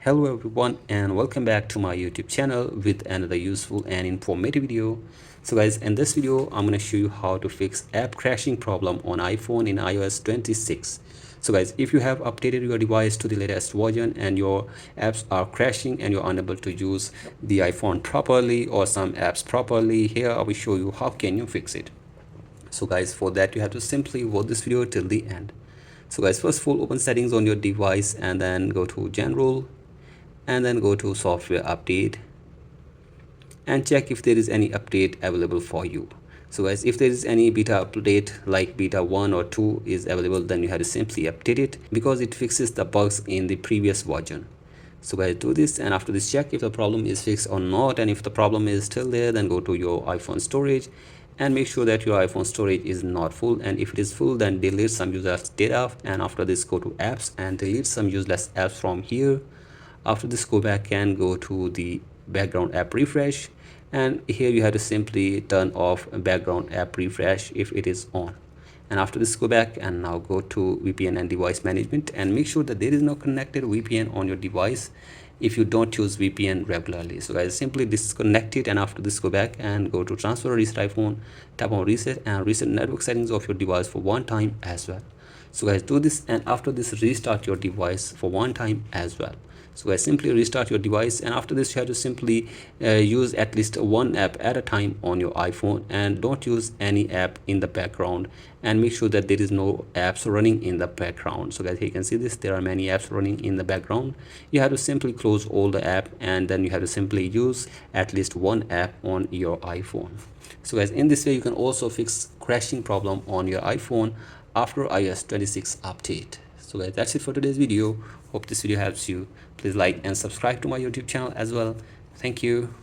Hello everyone and welcome back to my YouTube channel with another useful and informative video. So guys, in this video I'm going to show you how to fix app crashing problem on iPhone in iOS 26. So guys, if you have updated your device to the latest version and your apps are crashing and you're unable to use the iPhone properly or some apps properly, here I will show you how can you fix it. So guys, for that you have to simply watch this video till the end. So guys, first of all, open settings on your device and then go to general and then go to software update and check if there is any update available for you. So guys, if there is any beta update like beta 1 or 2 is available, then you have to simply update it because it fixes the bugs in the previous version. So guys, do this, and after this check if the problem is fixed or not, and if the problem is still there, then go to your iPhone storage and make sure that your iPhone storage is not full, and if it is full then delete some useless data, and after this go to apps and delete some useless apps from here. After this, go back and go to the background app refresh, and here you have to simply turn off background app refresh if it is on. And after this, go back and now go to VPN and device management and make sure that there is no connected VPN on your device if you don't use VPN regularly. So guys, simply disconnect it, and after this go back and go to transfer or reset iPhone, tap on reset and reset network settings of your device for one time as well. So guys, do this, and after this restart your device for one time as well. So guys, simply restart your device, and after this you have to simply use at least one app at a time on your iPhone, and don't use any app in the background, and make sure that there is no apps running in the background. So guys, here you can see this, there are many apps running in the background. You have to simply close all the app, and then you have to simply use at least one app on your iPhone. So guys, in this way you can also fix crashing problem on your iPhone after iOS 26 update. So guys, that's it for today's video. Hope this video helps you. Please like and subscribe to my YouTube channel as well. Thank you.